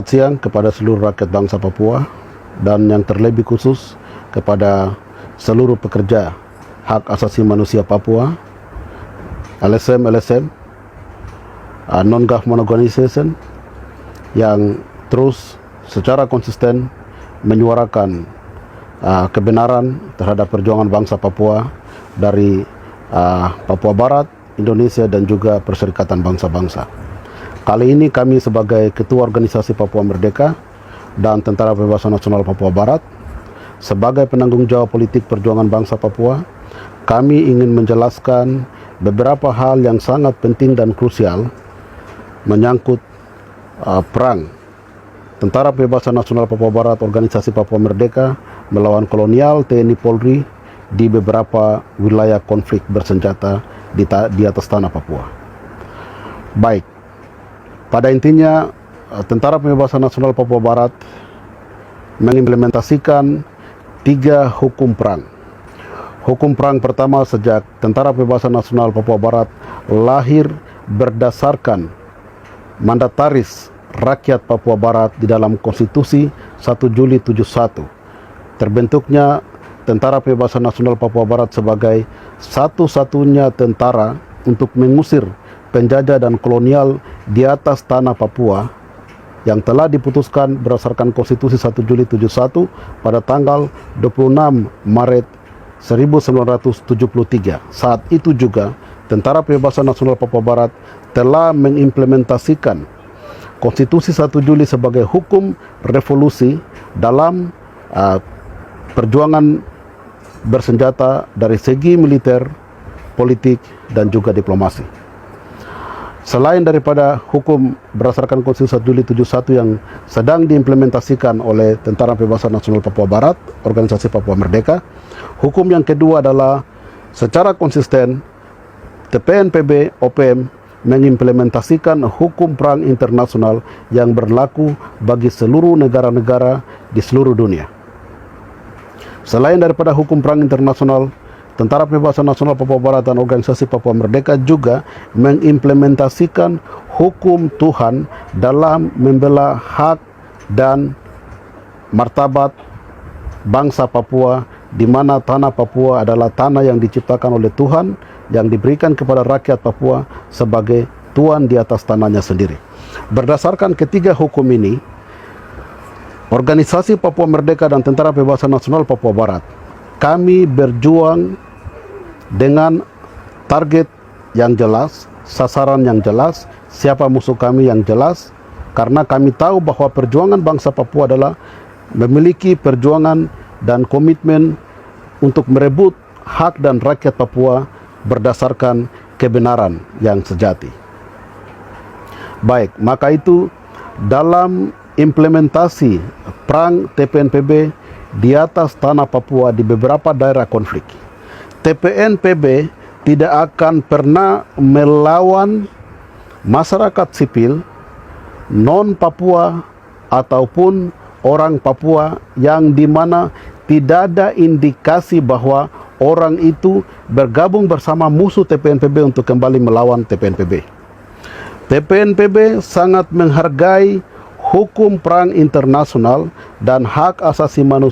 siang kepada seluruh rakyat bangsa Papua dan yang terlebih khusus kepada seluruh pekerja hak asasi manusia Papua, LSM, non-government organization yang terus secara konsisten menyuarakan kebenaran terhadap perjuangan bangsa Papua dari Papua Barat, Indonesia dan juga Perserikatan Bangsa-Bangsa. Kali ini kami sebagai Ketua Organisasi Papua Merdeka dan Tentara Pembebasan Nasional Papua Barat, sebagai penanggung jawab politik perjuangan bangsa Papua, kami ingin menjelaskan beberapa hal yang sangat penting dan krusial menyangkut perang Tentara Pembebasan Nasional Papua Barat Organisasi Papua Merdeka melawan kolonial TNI Polri di beberapa wilayah konflik bersenjata di atas tanah Papua. Baik, pada intinya Tentara Pembebasan Nasional Papua Barat mengimplementasikan 3 hukum perang. Hukum perang pertama sejak Tentara Pembebasan Nasional Papua Barat lahir berdasarkan mandataris rakyat Papua Barat di dalam Konstitusi 1 Juli 71. Terbentuknya Tentara Pembebasan Nasional Papua Barat sebagai satu-satunya tentara untuk mengusir penjajah dan kolonial di atas tanah Papua yang telah diputuskan berdasarkan Konstitusi 1 Juli 71 pada tanggal 26 Maret 1973. Saat itu juga Tentara Pembebasan Nasional Papua Barat telah mengimplementasikan Konstitusi 1 Juli sebagai hukum revolusi dalam perjuangan bersenjata dari segi militer, politik, dan juga diplomasi. Selain daripada hukum berdasarkan Konstitusi 1 Juli 71 yang sedang diimplementasikan oleh Tentara Pembebasan Nasional Papua Barat, Organisasi Papua Merdeka, hukum yang kedua adalah secara konsisten TPNPB OPM mengimplementasikan hukum perang internasional yang berlaku bagi seluruh negara-negara di seluruh dunia. Selain daripada hukum perang internasional, Tentara Pembebasan Nasional Papua Barat dan Organisasi Papua Merdeka juga mengimplementasikan hukum Tuhan dalam membela hak dan martabat bangsa Papua, di mana tanah Papua adalah tanah yang diciptakan oleh Tuhan, yang diberikan kepada rakyat Papua sebagai tuan di atas tanahnya sendiri. Berdasarkan ketiga hukum ini, Organisasi Papua Merdeka dan Tentara Pembebasan Nasional Papua Barat, kami berjuang dengan target yang jelas, sasaran yang jelas, siapa musuh kami yang jelas, karena kami tahu bahwa perjuangan bangsa Papua adalah memiliki perjuangan dan komitmen untuk merebut hak dan rakyat Papua berdasarkan kebenaran yang sejati. Baik, maka itu dalam implementasi perang TPNPB di atas tanah Papua di beberapa daerah konflik, TPNPB tidak akan pernah melawan masyarakat sipil non-Papua ataupun orang Papua yang dimana tidak ada indikasi bahwa orang itu bergabung bersama musuh TPNPB untuk kembali melawan TPNPB. TPNPB sangat menghargai hukum perang internasional dan hak asasi manusia